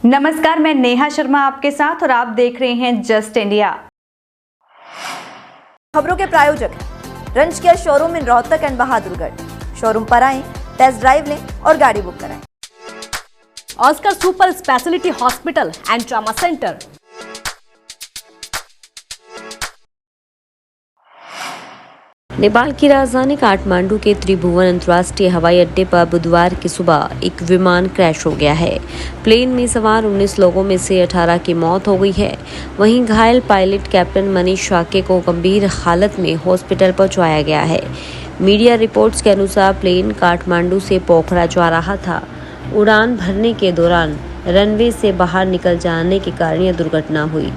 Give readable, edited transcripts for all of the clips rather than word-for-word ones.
नमस्कार, मैं नेहा शर्मा आपके साथ और आप देख रहे हैं जस्ट इंडिया। खबरों के प्रायोजक हैं रंज care showroom in Rohtak and Bahadurgarh. Showroom पर आएं, टेस्ट ड्राइव लें और गाड़ी बुक कराएं। Oscar super speciality hospital and trauma centre. Nepal की राजधानी काठमांडू के त्रिभुवन अंतर्राष्ट्रीय हवाई अड्डे पर बुधवार की सुबह एक विमान क्रैश हो गया है। प्लेन में सवार 19 लोगों में से 18 की मौत हो गई है। वहीं घायल पायलट कैप्टन मनीष शाक्य को गंभीर हालत में हॉस्पिटल पहुंचाया गया है। मीडिया रिपोर्ट्स के अनुसार प्लेन काठमांडू से पोखरा जा रहा था। उड़ान भरने के दौरान रनवे से बाहर निकल जाने के कारण यह दुर्घटना हुई।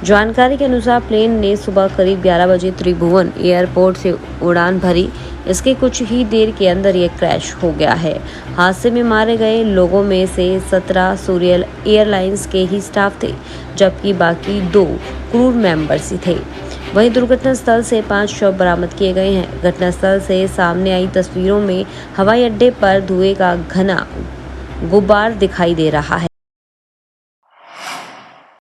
जानकारी के अनुसार प्लेन ने सुबह करीब 11 बजे त्रिभुवन एयरपोर्ट से उड़ान भरी। इसके कुछ ही देर के अंदर यह क्रैश हो गया है। हादसे में मारे गए लोगों में से 17 सूर्य एयरलाइंस के ही स्टाफ थे, जबकि बाकी 2 क्रू मेंबर्स ही थे। वहीं दुर्घटना स्थल से 5 शव बरामद किए गए हैं। घटनास्थल से सामने आई तस्वीरों में हवाई अड्डे पर धुएं का घना गुब्बार दिखाई दे रहा है।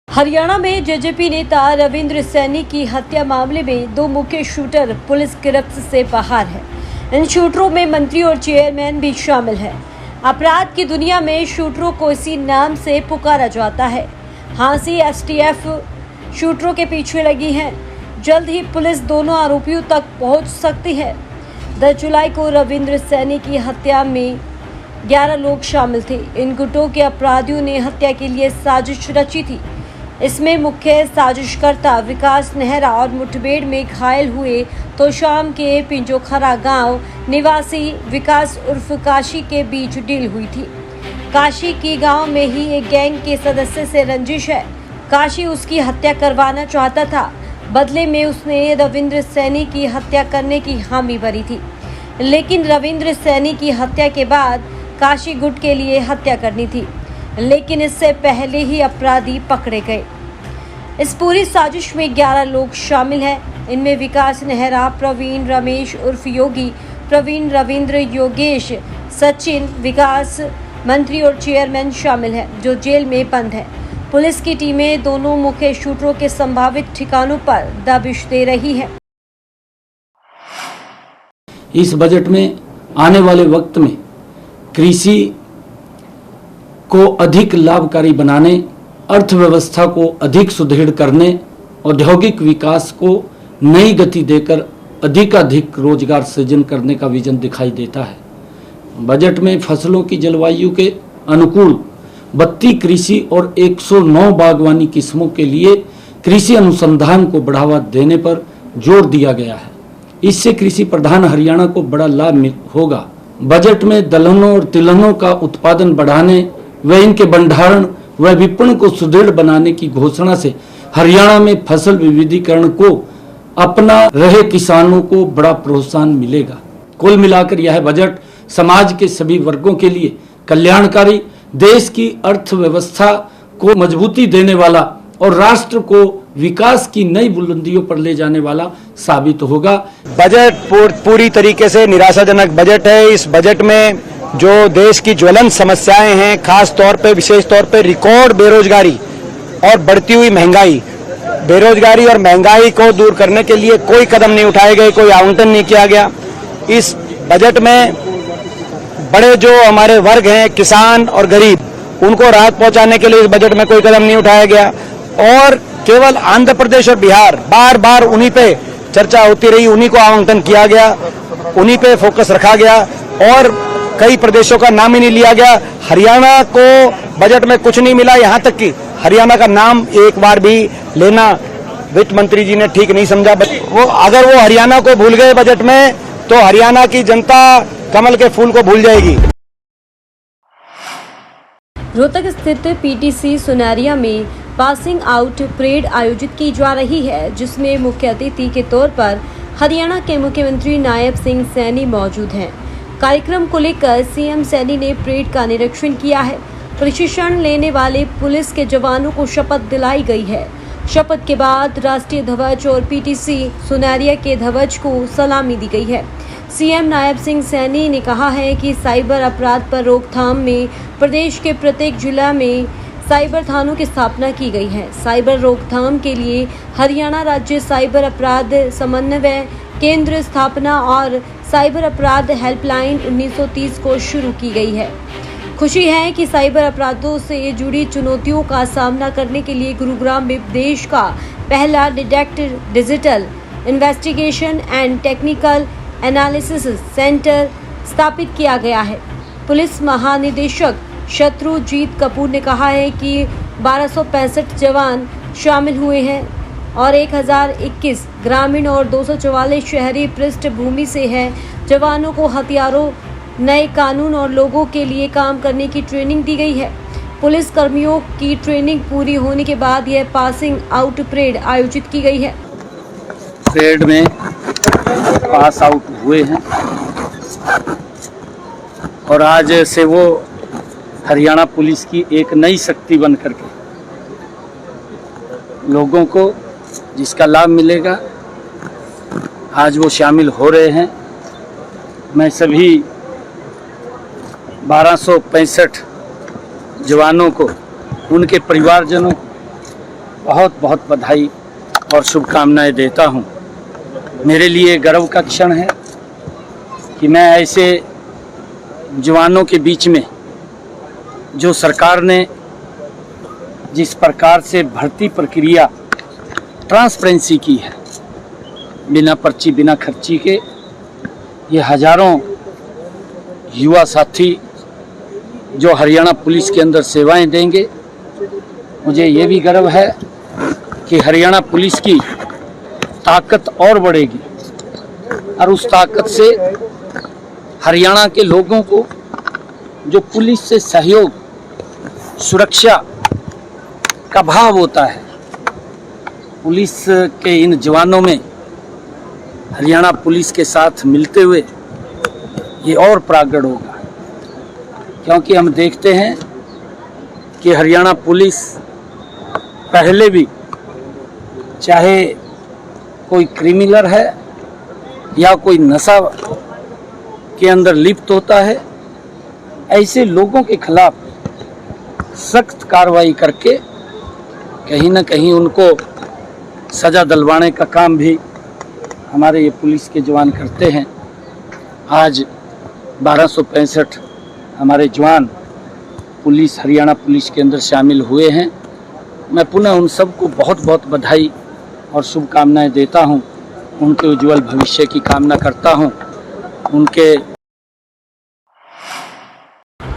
हरियाणा में जेजेपी नेता रविंद्र सैनी की हत्या मामले में 2 मुख्य शूटर पुलिस गिरफ्त से बाहर है। इन शूटरों में मंत्री और चेयरमैन भी शामिल है। अपराध की दुनिया में शूटरों को इसी नाम से पुकारा जाता है। हांसी एसटीएफ शूटरों के पीछे लगी है। जल्द ही पुलिस दोनों आरोपियों तक पहुंच सकती है। 10 जुलाई को रविंद्र सैनी की हत्या में 11 लोग शामिल थे। इन गुटों के अपराधियों ने हत्या के लिए साजिश रची थी। इसमें मुख्य साजिशकर्ता विकास नेहरा और मुठभेड़ में घायल हुए तोशाम के पिंजोखरा गांव निवासी विकास उर्फ काशी के बीच डील हुई थी। काशी की गांव में ही एक गैंग के सदस्य से रंजिश है। काशी उसकी हत्या करवाना चाहता था। बदले में उसने रविंद्र सैनी की हत्या करने की हामी भरी थी, लेकिन रविंद्र सैनी की हत्या के बाद काशी गुट के लिए हत्या करनी थी, लेकिन इससे पहले ही अपराधी पकड़े गए। इस पूरी साजिश में 11 लोग शामिल हैं। इनमें विकास नेहरा, प्रवीण, रमेश उर्फ योगी, प्रवीण, रविंद्र, योगेश, सचिन, विकास, मंत्री और चेयरमैन शामिल हैं, जो जेल में बंद है। पुलिस की टीमें दोनों मुख्य शूटरों के संभावित ठिकानों पर दबिश दे रही है। इस बजट में आने वाले वक्त में कृषि को अधिक लाभकारी बनाने, अर्थव्यवस्था को अधिक सुदृढ़ करने, औद्योगिक विकास को नई गति देकर अधिक रोजगार सृजन करने का विजन दिखाई देता है। बजट में फसलों की जलवायु के अनुकूल 32 कृषि और 109 बागवानी किस्मों के लिए कृषि अनुसंधान को बढ़ावा देने पर जोर दिया गया है। इससे कृषि प्रधान हरियाणा को बड़ा लाभ होगा। बजट में दलहनों और तिलहनों का उत्पादन बढ़ाने व इनके भंडारण व विपणन को सुदृढ़ बनाने की घोषणा से हरियाणा में फसल विविधीकरण को अपना रहे किसानों को बड़ा प्रोत्साहन मिलेगा। कुल मिलाकर यह बजट समाज के सभी वर्गों के लिए कल्याणकारी, देश की अर्थव्यवस्था को मजबूती देने वाला और राष्ट्र को विकास की नई बुलंदियों पर ले जाने वाला साबित होगा। बजट पूरी तरीके से निराशाजनक बजट है। इस बजट में जो देश की ज्वलंत समस्याएं हैं, खास तौर पे, विशेष तौर पे रिकॉर्ड बेरोजगारी और बढ़ती हुई महंगाई, बेरोजगारी और महंगाई को दूर करने के लिए कोई कदम नहीं उठाए गए, कोई आवंटन नहीं किया गया। इस बजट में बड़े जो हमारे वर्ग हैं, किसान और गरीब, उनको राहत पहुंचाने के लिए इस बजट में कोई कदम नहीं उठाया गया और केवल आंध्र प्रदेश और बिहार, बार बार उन्हीं पे चर्चा होती रही, उन्हीं को आवंटन किया गया, उन्हीं पे फोकस रखा गया और कई प्रदेशों का नाम ही नहीं लिया गया। हरियाणा को बजट में कुछ नहीं मिला, यहाँ तक कि हरियाणा का नाम एक बार भी लेना वित्त मंत्री जी ने ठीक नहीं समझा। अगर वो हरियाणा को भूल गए बजट में, तो हरियाणा की जनता कमल के फूल को भूल जाएगी। रोहतक स्थित पीटीसी सुनारिया में पासिंग आउट परेड आयोजित की जा रही है, जिसमें मुख्य अतिथि के तौर पर हरियाणा के मुख्यमंत्री नायब सिंह सैनी मौजूद हैं। कार्यक्रम को लेकर सीएम सैनी ने परेड का निरीक्षण किया है। प्रशिक्षण लेने वाले पुलिस के जवानों को शपथ दिलाई गई है। शपथ के बाद राष्ट्रीय ध्वज और पीटीसी सुनारिया के ध्वज को सलामी दी गई है। सीएम नायब सिंह सैनी ने कहा है कि साइबर अपराध पर रोकथाम में प्रदेश के प्रत्येक जिला में साइबर थानों की स्थापना की गई है। साइबर रोकथाम के लिए हरियाणा राज्य साइबर अपराध समन्वय केंद्र स्थापना और साइबर अपराध हेल्पलाइन 1930 को शुरू की गई है। खुशी है कि साइबर अपराधों से जुड़ी चुनौतियों का सामना करने के लिए गुरुग्राम में देश का पहला digital investigation and technical analysis centre स्थापित किया गया है। पुलिस महानिदेशक शत्रुजीत कपूर ने कहा है कि 1265 जवान शामिल हुए हैं और 1021 ग्रामीण और 244 शहरी पृष्ठभूमि से है। जवानों को हथियारों, नए कानून और लोगों के लिए काम करने की ट्रेनिंग दी गई है। पुलिस कर्मियों की ट्रेनिंग पूरी होने के बाद यह पासिंग आउट परेड आयोजित की गई है। परेड में पास आउट हुए हैं और आज से वो हरियाणा पुलिस की एक नई शक्ति बन करके लोगों को जिसका लाभ मिलेगा, आज वो शामिल हो रहे हैं। मैं सभी 1265 जवानों को, उनके परिवारजनों को बहुत बहुत बधाई और शुभकामनाएं देता हूं। मेरे लिए गर्व का क्षण है कि मैं ऐसे जवानों के बीच में, जो सरकार ने जिस प्रकार से भर्ती प्रक्रिया ट्रांसपेरेंसी की है, बिना पर्ची बिना खर्ची के ये हजारों युवा साथी जो हरियाणा पुलिस के अंदर सेवाएं देंगे, मुझे ये भी गर्व है कि हरियाणा पुलिस की ताकत और बढ़ेगी और उस ताकत से हरियाणा के लोगों को जो पुलिस से सहयोग, सुरक्षा का भाव होता है, पुलिस के इन जवानों में हरियाणा पुलिस के साथ मिलते हुए ये और प्रकट होगा। क्योंकि हम देखते हैं कि हरियाणा पुलिस पहले भी, चाहे कोई क्रिमिनल है या कोई नशा के अंदर लिप्त होता है, ऐसे लोगों के खिलाफ सख्त कार्रवाई करके कहीं ना कहीं उनको सज़ा दिलवाने का काम भी हमारे ये पुलिस के जवान करते हैं। आज 1265 हमारे जवान पुलिस, हरियाणा पुलिस के अंदर शामिल हुए हैं। मैं पुनः उन सबको बहुत बहुत बधाई और शुभकामनाएं देता हूं। उनके उज्जवल भविष्य की कामना करता हूं। उनके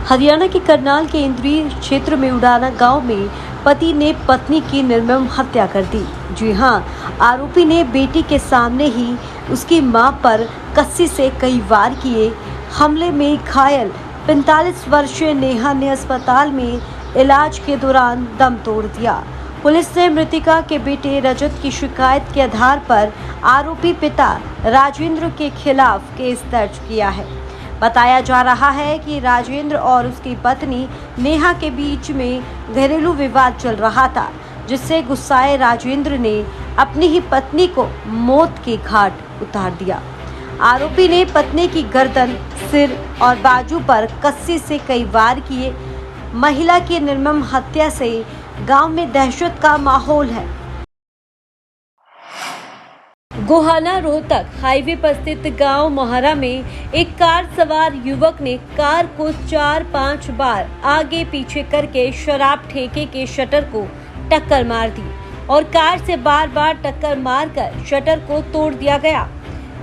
हरियाणा के करनाल के इंद्री क्षेत्र में उड़ाना गांव में पति ने पत्नी की निर्मम हत्या कर दी। जी हां, आरोपी ने बेटी के सामने ही उसकी मां पर कस्सी से कई वार किए। हमले में घायल 45 वर्षीय नेहा ने अस्पताल में इलाज के दौरान दम तोड़ दिया। पुलिस ने मृतका के बेटे रजत की शिकायत के आधार पर आरोपी पिता राजेंद्र के खिलाफ केस दर्ज किया है। बताया जा रहा है कि राजेंद्र और उसकी पत्नी नेहा के बीच में घरेलू विवाद चल रहा था, जिससे गुस्साए राजेंद्र ने अपनी ही पत्नी को मौत के घाट उतार दिया। आरोपी ने पत्नी की गर्दन, सिर और बाजू पर कस्सी से कई वार किए। महिला की निर्मम हत्या से गांव में दहशत का माहौल है। गोहाना रोहतक हाईवे पर स्थित गांव मोहरा में एक कार सवार युवक ने कार को 4-5 बार आगे पीछे करके शराब ठेके के शटर को टक्कर मार दी और कार से बार बार टक्कर मारकर शटर को तोड़ दिया गया।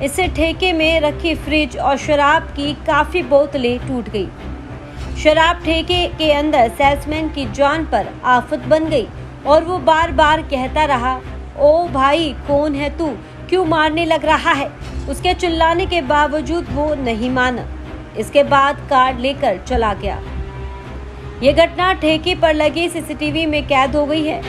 इससे ठेके में रखी फ्रिज और शराब की काफी बोतलें टूट गई। शराब ठेके के अंदर सेल्समैन की जान पर आफत बन गई और वो बार बार कहता रहा, ओ भाई कौन है तू, क्यों मारने लग रहा है। उसके चिल्लाने के बावजूद वो नहीं माना। इसके बाद कार लेकर चला गया। ये घटना ठेके पर लगे सीसीटीवी में कैद हो गई है।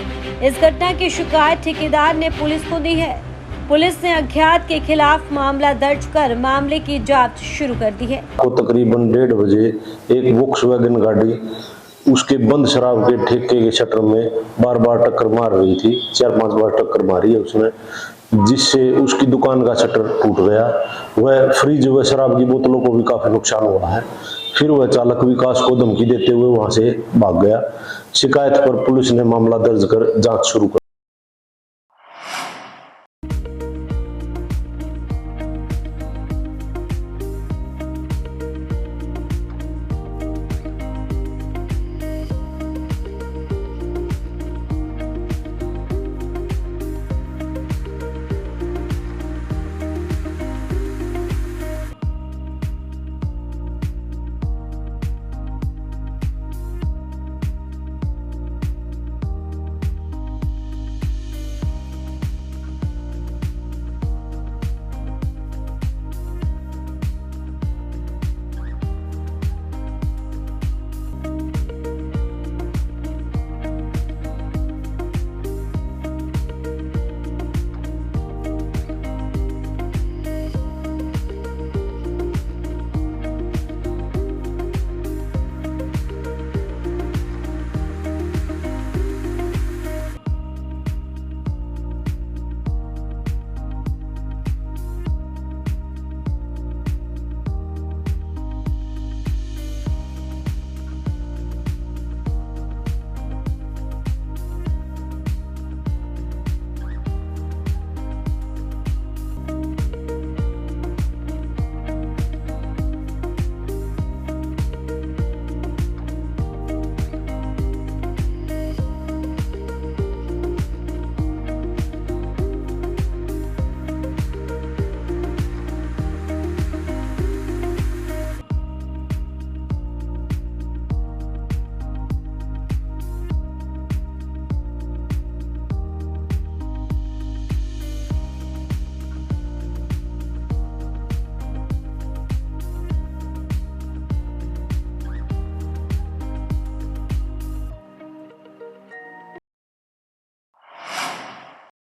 इस घटना की शिकायत ठेकेदार ने पुलिस को दी है। पुलिस ने अज्ञात के खिलाफ मामला दर्ज कर मामले की जांच शुरू कर दी है। तकरीबन 1:30 बजे एक वोक्सवैगन गाड़ी उसके बंद शराब के ठेके के शटर में बार बार टक्कर मार रही थी। 4-5 बार टक्कर मारी है उसने। जिससे उसकी दुकान का शटर टूट गया। वह फ्रिज व शराब की बोतलों को भी काफी नुकसान हुआ है। फिर वह चालक विकास को धमकी देते हुए वहां से भाग गया। शिकायत पर पुलिस ने मामला दर्ज कर जांच शुरू कर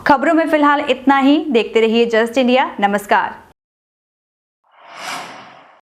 खबरों में फिलहाल इतना ही। देखते रहिए जस्ट इंडिया। नमस्कार।